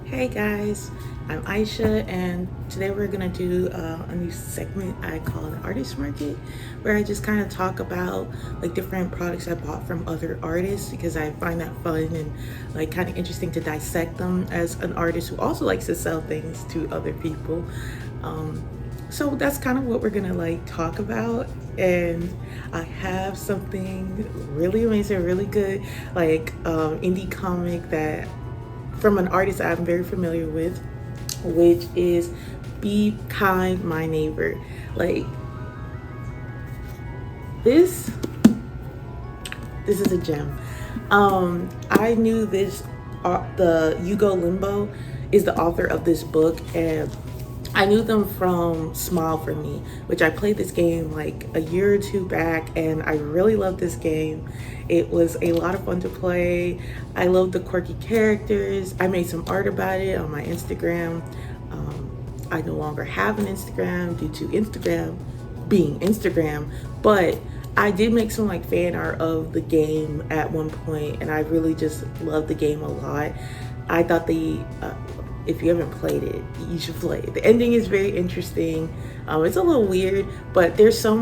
Hey guys, I'm Aisha, and today we're gonna do a new segment I call the Artist Market, where I just kind of talk about like different products I bought from other artists because I find that fun and like kind of interesting to dissect them as an artist who also likes to sell things to other people. Um, so that's kind of what we're gonna like talk about, and I have something really amazing, really good, like indie comic that from an artist I'm very familiar with, which is Be Kind My Neighbor. Like this this is a gem. I knew this the Hugo Limbo is the author of this book, and I knew them from Smile for Me, which I played this game like a year or two back, and I really loved this game. It was a lot of fun to play. I loved the quirky characters. I made some art about it on my Instagram. I no longer have an Instagram due to Instagram being Instagram, but I did make some like fan art of the game at one point, and I really just loved the game a lot. I thought if you haven't played it, you should play it. The ending is very interesting. It's a little weird, but there's so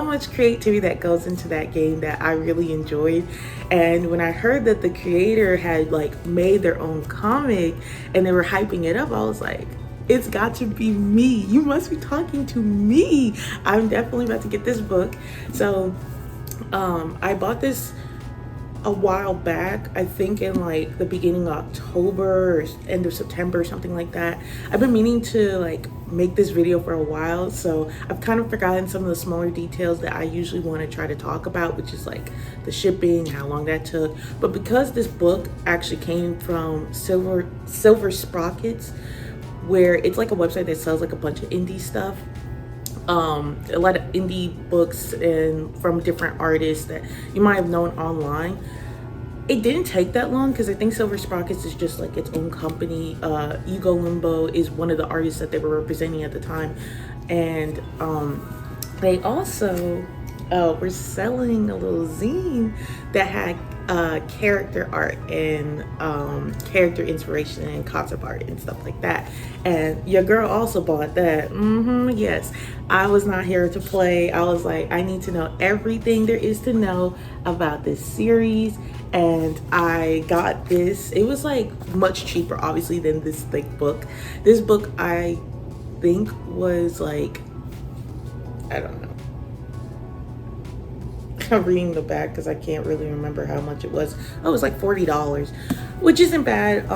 much creativity that goes into that game that I really enjoyed. And when I heard that the creator had like made their own comic and they were hyping it up, I was like, it's got to be me. You must be talking to me. I'm definitely about to get this book. So I bought this a while back, I think in like the beginning of October or end of September or something like that. I've been meaning to like make this video for a while, so I've kind of forgotten some of the smaller details that I usually want to try to talk about, which is like the shipping, how long that took. But because this book actually came from Silver Sprockets, where it's like a website that sells like a bunch of indie stuff, a lot of indie books and from different artists that you might have known online. It didn't take that long because I think Silver Sprockets is just like its own company. Hugo Limbo is one of the artists that they were representing at the time, and they also were selling a little zine that had character art and character inspiration and concept art and stuff like that. And your girl also bought that. Yes, I was not here to play. I was like, I need to know everything there is to know about this series. And I got this. It was like much cheaper, obviously, than this thick book. This book, I think, was like, I don't know. I'm reading the back because I can't really remember how much it was. Oh, it was like $40, which isn't bad.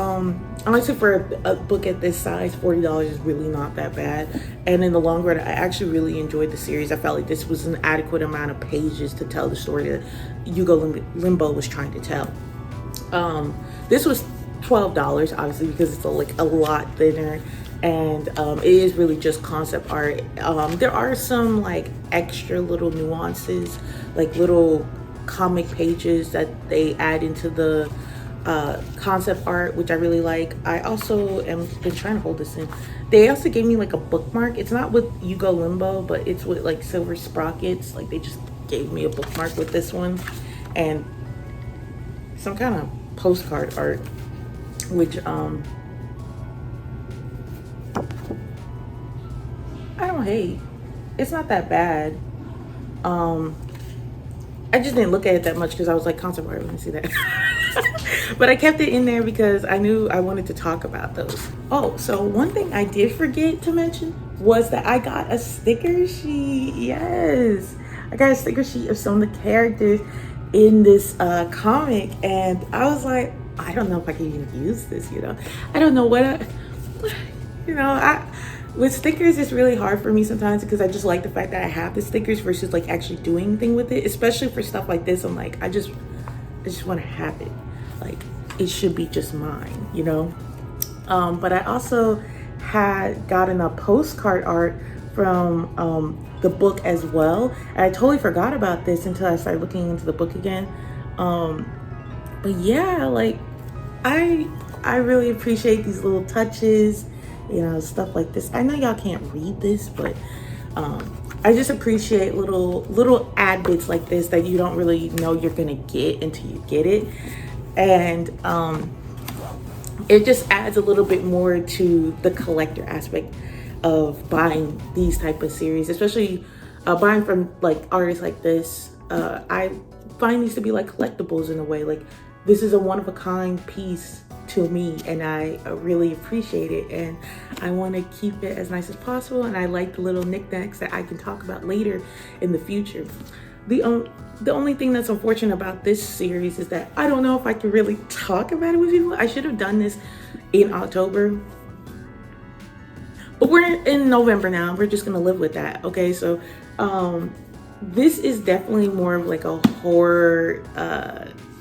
Honestly, for a book at this size, $40 is really not that bad. And in the long run, I actually really enjoyed the series. I felt like this was an adequate amount of pages to tell the story that Hugo Limbo was trying to tell. This was $12, obviously, because it's like a lot thinner, and it is really just concept art. There are some like extra little nuances, like little comic pages that they add into the concept art, which I really like. I also am been trying to hold this in. They also gave me like a bookmark. It's not with Hugo Limbo, but it's with like Silver Sprockets. Like they just gave me a bookmark with this one, and some kind of postcard art, which I don't hate. It's not that bad. I just didn't look at it that much because I was like, concept art, let me see that. But I kept it in there because I knew I wanted to talk about those. Oh, so one thing I did forget to mention was that I got a sticker sheet. Yes, I got a sticker sheet of some of the characters in this comic, and I was like, I don't know if I can even use this, I don't know I with stickers, it's really hard for me sometimes because I just like the fact that I have the stickers versus like actually doing anything with it, especially for stuff like this. I'm like, I just want to have it. Like, it should be just mine. But I also had gotten a postcard art from the book as well. And I totally forgot about this until I started looking into the book again. But yeah, like I really appreciate these little touches, stuff like this. I know y'all can't read this, but I just appreciate little ad bits like this that you don't really know you're gonna get until you get it. And it just adds a little bit more to the collector aspect of buying these type of series, especially buying from like artists like this. I find these to be like collectibles in a way. Like, this is a one-of-a-kind piece to me, and I really appreciate it, and I want to keep it as nice as possible, and I like the little knickknacks that I can talk about later in the future. The only thing that's unfortunate about this series is that I don't know if I can really talk about it with people. I should have done this in October, but we're in November now. We're just gonna live with that. Okay, so this is definitely more of like a horror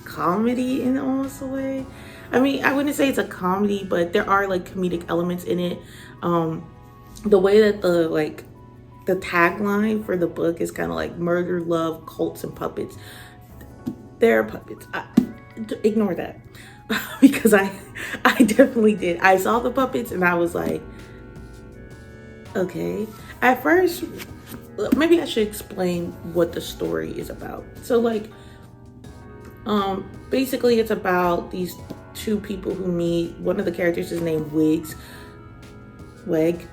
comedy in almost a way. I mean, I wouldn't say it's a comedy, but there are like comedic elements in it. The way that the tagline for the book is kind of like murder, love, cults, and puppets. They're puppets. Ignore that. Because I definitely did. I saw the puppets and I was like, okay. At first, maybe I should explain what the story is about. So like, basically it's about these two people who meet. One of the characters is named Wiggs. Weg.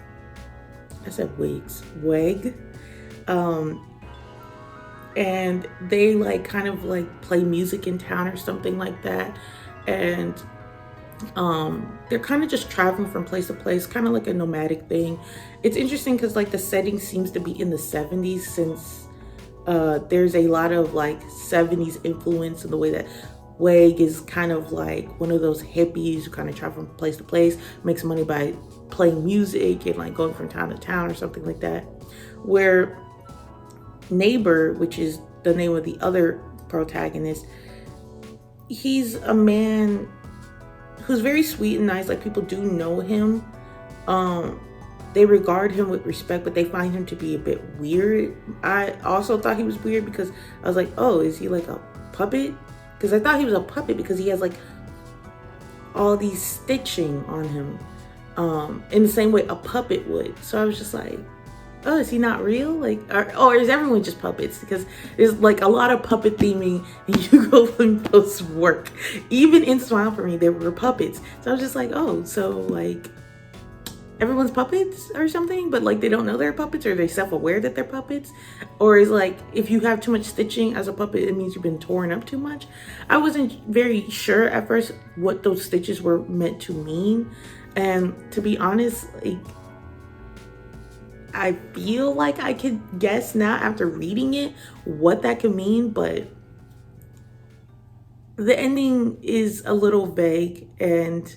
I said Wiggs. Weg. And they like kind of like play music in town or something like that. And they're kind of just traveling from place to place, kind of like a nomadic thing. It's interesting because like the setting seems to be in the 70s, since there's a lot of like 70s influence in the way that Weg is kind of like one of those hippies who kind of travel from place to place, makes money by playing music and like going from town to town or something like that. Where Neighbor, which is the name of the other protagonist, he's a man who's very sweet and nice. Like, people do know him. They regard him with respect, but they find him to be a bit weird. I also thought he was weird because I was like, oh, is he like a puppet? Because I thought he was a puppet because he has like all these stitching on him in the same way a puppet would. So I was just like, oh, is he not real? Like, or is everyone just puppets? Because there's like a lot of puppet theming in Hugo Limpo's work. Even in Smile for Me, there were puppets. So I was just like, oh, so like everyone's puppets or something, but like they don't know they're puppets, or they're self-aware that they're puppets, or is like if you have too much stitching as a puppet, it means you've been torn up too much. I wasn't very sure at first what those stitches were meant to mean, and to be honest, like I feel like I could guess now after reading it what that could mean, but the ending is a little vague, and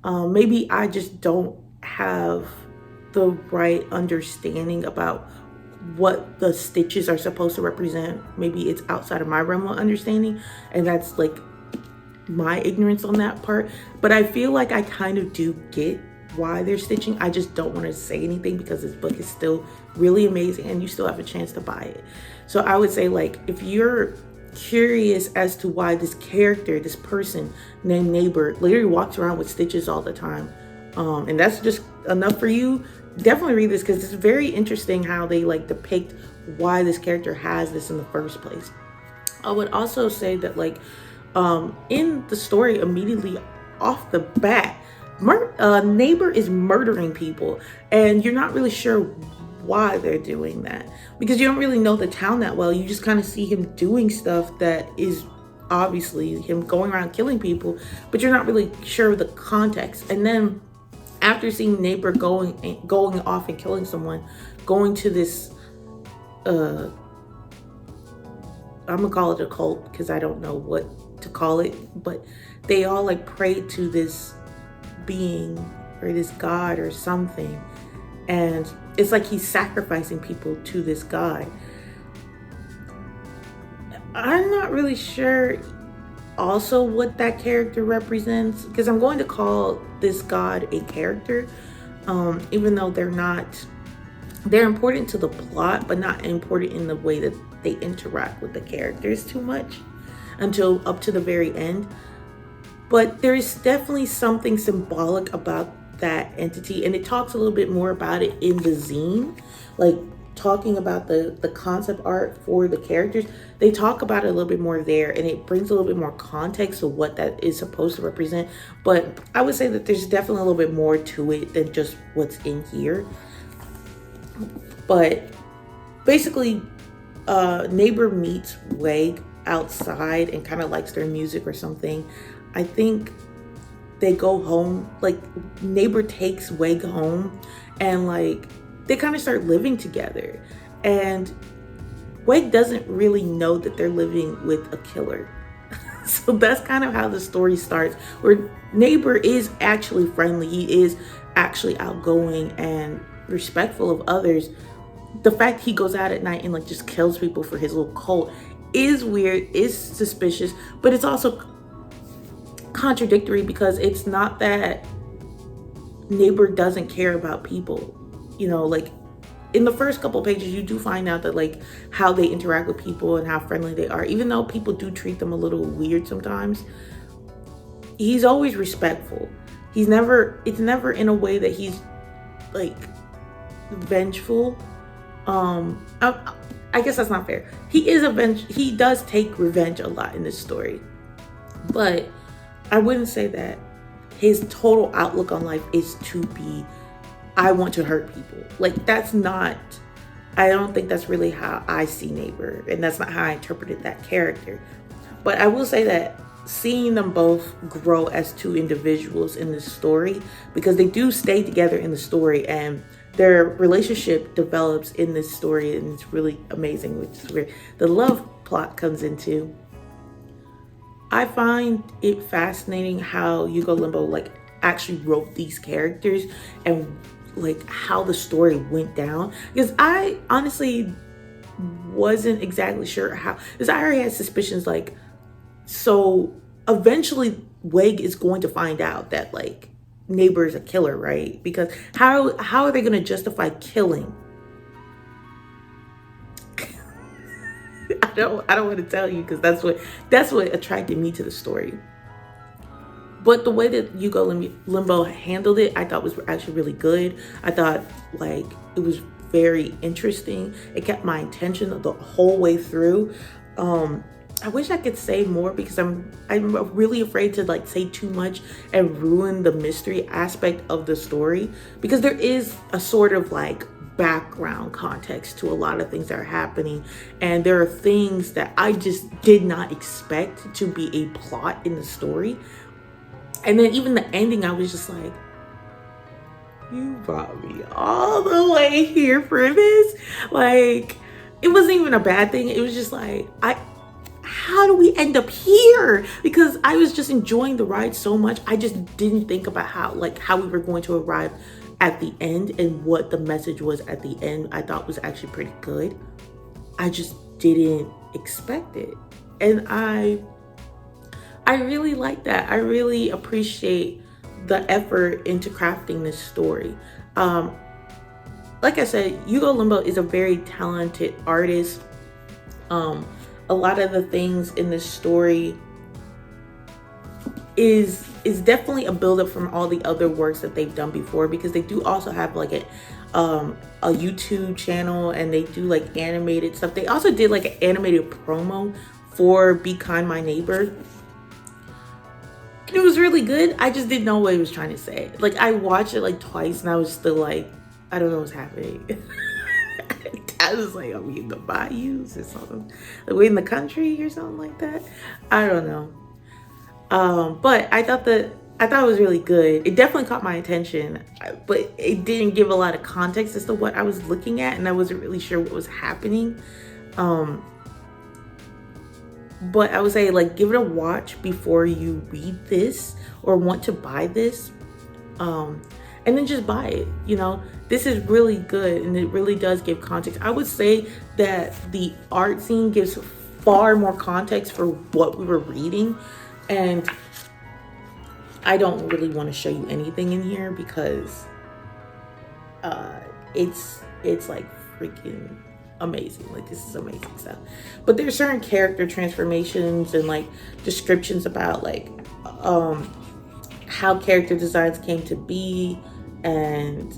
maybe I just don't have the right understanding about what the stitches are supposed to represent. Maybe it's outside of my realm of understanding, and that's like my ignorance on that part. But I feel like I kind of do get why they're stitching. I just don't want to say anything because this book is still really amazing and you still have a chance to buy it. So I would say, like, if you're curious as to why this character, this person named Neighbor, literally walks around with stitches all the time, and that's just enough for you, definitely read this, because it's very interesting how they like depict why this character has this in the first place. I would also say that like in the story, immediately off the bat, Neighbor is murdering people, and you're not really sure why they're doing that because you don't really know the town that well. You just kind of see him doing stuff that is obviously him going around killing people, but you're not really sure of the context. And then after seeing Neighbor going off and killing someone, going to this I'm gonna call it a cult because I don't know what to call it, but they all like pray to this being or this god or something, and it's like he's sacrificing people to this god. I'm not really sure also what that character represents, because I'm going to call this god a character, even though they're important to the plot, but not important in the way that they interact with the characters too much until up to the very end. But there's definitely something symbolic about that entity, and it talks a little bit more about it in the zine. Like, talking about the concept art for the characters, they talk about it a little bit more there, and it brings a little bit more context to what that is supposed to represent. But I would say that there's definitely a little bit more to it than just what's in here. But basically, Neighbor meets Weg outside and kind of likes their music or something. I think they go home, like Neighbor takes Weg home, and like they kind of start living together. And Weg doesn't really know that they're living with a killer. So that's kind of how the story starts, where Neighbor is actually friendly. He is actually outgoing and respectful of others. The fact he goes out at night and like just kills people for his little cult is weird, is suspicious, but it's also contradictory, because it's not that Neighbor doesn't care about people. You know, like in the first couple pages, you do find out that like how they interact with people and how friendly they are, even though people do treat them a little weird sometimes. He's always respectful. It's never in a way that he's like vengeful. I guess that's not fair. He does take revenge a lot in this story, but I wouldn't say that his total outlook on life is to be, I want to hurt people. Like that's not, I don't think that's really how I see Neighbor, and that's not how I interpreted that character. But I will say that seeing them both grow as two individuals in this story, because they do stay together in the story and their relationship develops in this story, and it's really amazing, which is where the love plot comes into. I find it fascinating how Hugo Limbo like actually wrote these characters and like how the story went down, because I honestly wasn't exactly sure how, because I already had suspicions like, so eventually Weg is going to find out that like Neighbor is a killer, right? Because how are they going to justify killing? I don't want to tell you, because that's what attracted me to the story. But the way that Hugo Limbo handled it, I thought was actually really good. I thought like it was very interesting. It kept my attention the whole way through. I wish I could say more, because I'm really afraid to like say too much and ruin the mystery aspect of the story, because there is a sort of like background context to a lot of things that are happening, and there are things that I just did not expect to be a plot in the story. And then even the ending, I was just like, you brought me all the way here for this. Like, it wasn't even a bad thing. It was just like, how do we end up here? Because I was just enjoying the ride so much. I just didn't think about how we were going to arrive at the end, and what the message was at the end. I thought was actually pretty good. I just didn't expect it. And I really like that. I really appreciate the effort into crafting this story. Like I said, Hugo Limbo is a very talented artist. A lot of the things in this story is definitely a buildup from all the other works that they've done before, because they do also have like a YouTube channel, and they do like animated stuff. They also did like an animated promo for Be Kind My Neighbor. It was really good. I just didn't know what he was trying to say. Like I watched it like twice, and I was still like, I don't know what's happening. I was like, are we in the bayous or something? Are we in the country or something like that? I don't know. But I thought it was really good. It definitely caught my attention, but it didn't give a lot of context as to what I was looking at, and I wasn't really sure what was happening. But I would say like give it a watch before you read this or want to buy this. And then just buy it. You know, this is really good, and it really does give context. I would say that the art scene gives far more context for what we were reading, and I don't really want to show you anything in here because it's like freaking amazing. Like this is amazing stuff. But there's certain character transformations and like descriptions about like how character designs came to be, and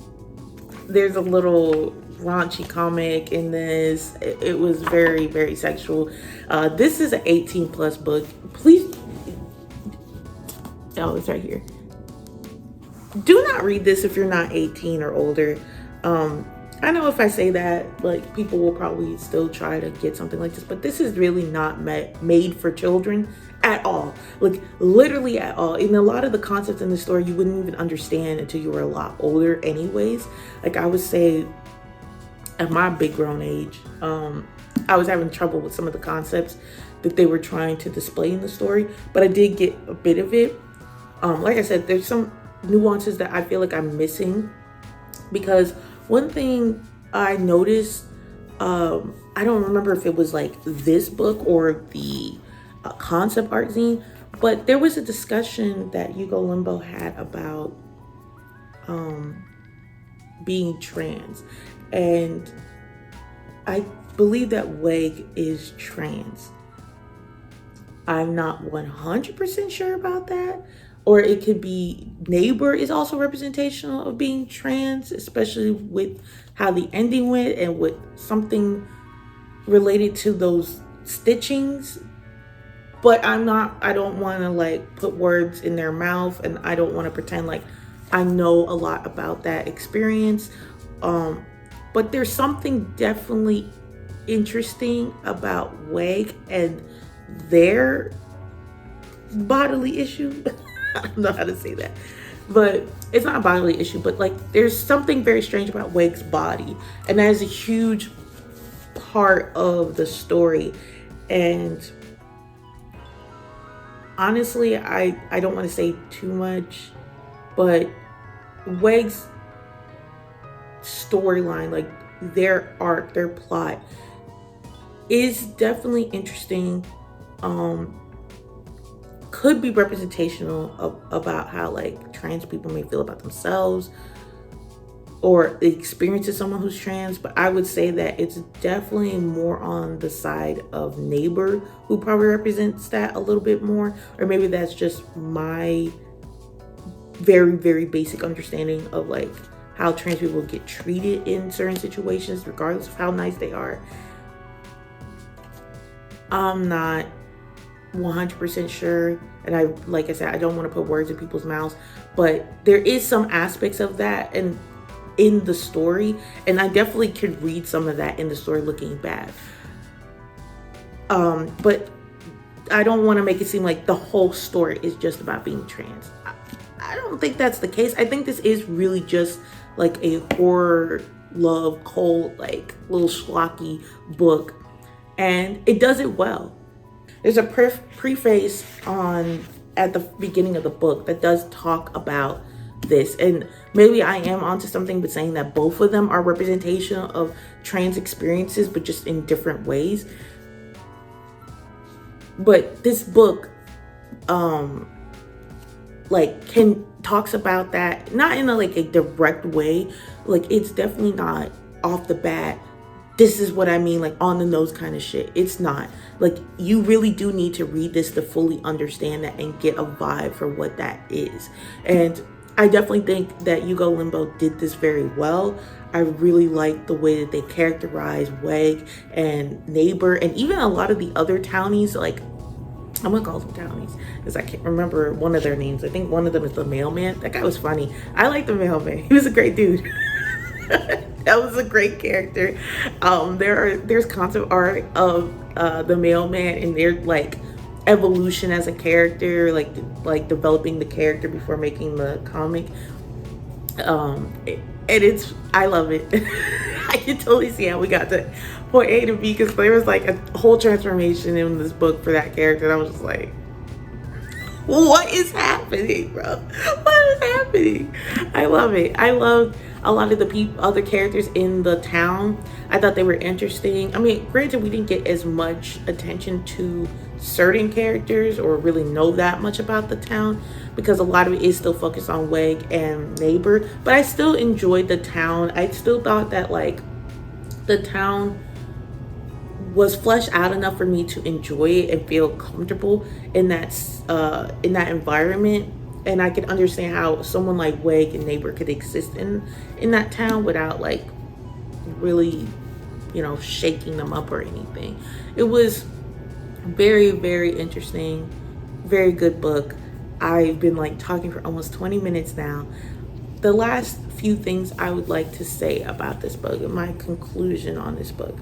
there's a little raunchy comic in this. It was very, very sexual. This is an 18 plus book. Please, oh, it's right here. Do not read this if you're not 18 or older. I know if I say that, like, people will probably still try to get something like this, but this is really not made for children at all. Like, literally at all. And a lot of the concepts in the story you wouldn't even understand until you were a lot older anyways. Like, I would say at my big grown age, I was having trouble with some of the concepts that they were trying to display in the story, but I did get a bit of it. Like I said, there's some nuances that I feel like I'm missing, because one thing I noticed, I don't remember if it was like this book or the concept art zine, but there was a discussion that Hugo Limbo had about being trans, and I believe that Weg is trans. I'm not 100% sure about that. Or it could be Neighbor is also representational of being trans, especially with how the ending went and with something related to those stitchings. But I don't want to like put words in their mouth, and I don't want to pretend like I know a lot about that experience. But there's something definitely interesting about Weg and their bodily issue. I don't know how to say that, but it's not a bodily issue, but like there's something very strange about Weg's body, and that is a huge part of the story. And honestly, I don't want to say too much, but Weg's storyline, like their arc, their plot is definitely interesting. Could be representational about how like trans people may feel about themselves or the experience of someone who's trans, but I would say that it's definitely more on the side of Neighbor, who probably represents that a little bit more, or maybe that's just my very, very basic understanding of like how trans people get treated in certain situations, regardless of how nice they are. I'm not 100% sure, and like I said, I don't want to put words in people's mouths, but there is some aspects of that and in the story, and I definitely could read some of that in the story looking back. But I don't want to make it seem like the whole story is just about being trans. I don't think that's the case. I think this is really just like a horror, love, cold, like little schlocky book, and it does it well. There's a preface at the beginning of the book that does talk about this, and maybe I am onto something, but saying that both of them are representation of trans experiences, but just in different ways. But this book, talks about that, not in a direct way. Like, it's definitely not off the bat, this is what I mean, like on the nose kind of shit. It's not. Like, you really do need to read this to fully understand that and get a vibe for what that is. And I definitely think that Hugo Limbo did this very well. I really like the way that they characterize Weg and Neighbor, and even a lot of the other townies. Like, I'm gonna call them townies because I can't remember one of their names. I think one of them is the mailman. That guy was funny. I like the mailman. He was a great dude. That was a great character. There's concept art of the mailman and their like evolution as a character, like developing the character before making the comic. I love it. I can totally see how we got to point A to B, because there was like a whole transformation in this book for that character. And I was just like, what is happening, bro? What is happening? I love it. I love a lot of the other characters in the town. I thought they were interesting. I mean, granted, we didn't get as much attention to certain characters or really know that much about the town, because a lot of it is still focused on Weg and Neighbor. But I still enjoyed the town. I still thought that like the town was fleshed out enough for me to enjoy it and feel comfortable in that environment. And I could understand how someone like Weg and Neighbor could exist in that town without like really, you know, shaking them up or anything. It was very, very interesting, very good book. I've been like talking for almost 20 minutes now. The last few things I would like to say about this book and my conclusion on this book.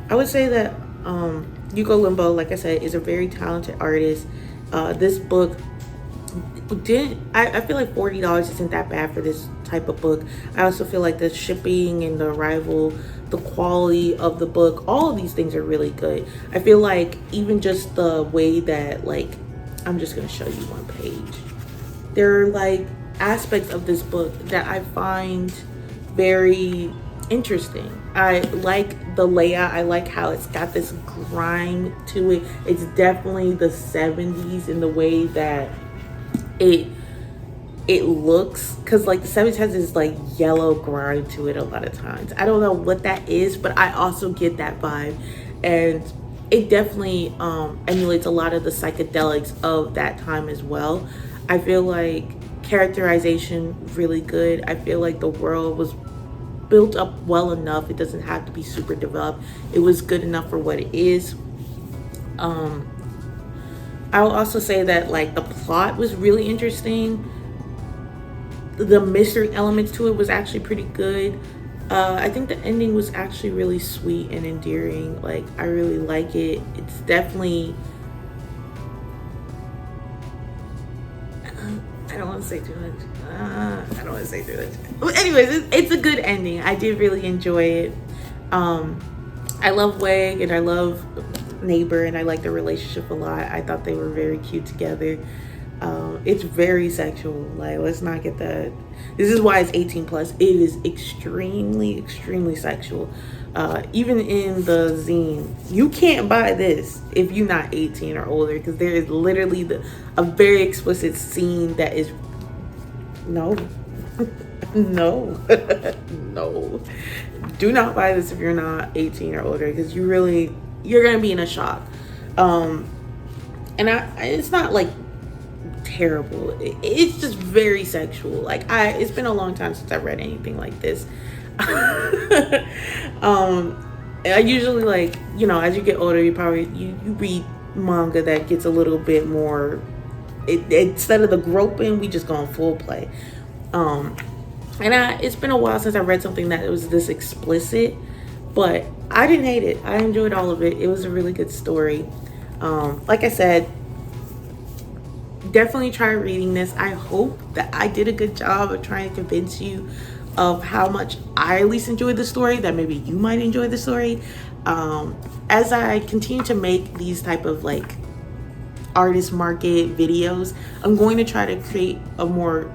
I would say that Hugo Limbo, like I said, is a very talented artist. This book I feel like $40 isn't that bad for this type of book. I also feel like the shipping and the arrival, the quality of the book, all of these things are really good. I feel like even just the way that, like, I'm just gonna show you one page. There are like aspects of this book that I find very interesting. I like the layout. I like how it's got this grime to it. It's definitely the 70s in the way that it looks, because like the 70s has this like yellow grime to it a lot of times. I don't know what that is, but I also get that vibe, and it definitely emulates a lot of the psychedelics of that time as well. I feel like characterization really good. I feel like the world was built up well enough. It doesn't have to be super developed. It was good enough for what it is. I will also say that like the plot was really interesting. The mystery elements to it was actually pretty good. I think the ending was actually really sweet and endearing. Like, I really like it. It's definitely, I don't want to say too much. I don't want to say too much. But anyways, it's a good ending. I did really enjoy it. I love Weg and I love Neighbor, and I like their relationship a lot. I thought they were very cute together. It's very sexual. Like, let's not get that. This is why it's 18 plus. It is extremely, extremely sexual. Even in the zine, you can't buy this if you're not 18 or older, because there is literally a very explicit scene that is no. No. No. Do not buy this if you're not 18 or older, because you're gonna be in a shock. And it's not like terrible. It's just very sexual. Like, it's been a long time since I read anything like this. I usually, like, you know, as you get older, you read manga that gets a little bit more. Instead of the groping, we just go on full play. It's been a while since I read something that was this explicit, but I didn't hate it. I enjoyed all of it. It was a really good story. Like I said, definitely try reading this. I hope that I did a good job of trying to convince you of how much I at least enjoyed the story, that maybe you might enjoy the story. As I continue to make these type of like artist market videos, I'm going to try to create a more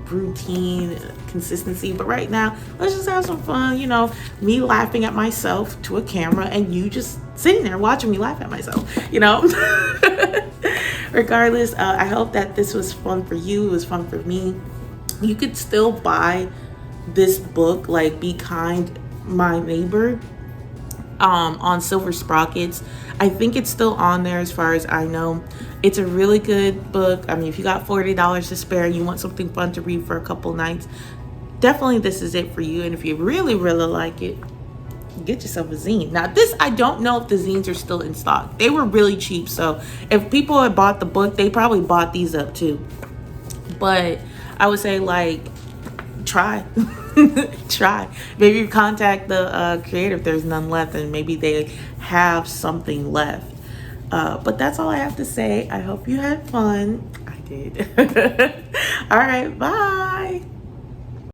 routine consistency, but right now let's just have some fun, you know, me laughing at myself to a camera and you just sitting there watching me laugh at myself, you know. Regardless, I hope that this was fun for you. It was fun for me. You could still buy this book, like Be Kind, My Neighbor, on Silver Sprockets. I think it's still on there as far as I know. It's a really good book. I mean, if you got $40 to spare, you want something fun to read for a couple nights, definitely this is it for you. And if you really, really like it, get yourself a zine. Now this, I don't know if the zines are still in stock. They were really cheap, so if people had bought the book, they probably bought these up too. But I would say, like, try. Try. Maybe you contact the creator if there's none left, and maybe they have something left. But that's all I have to say. I hope you had fun. I did. All right, bye.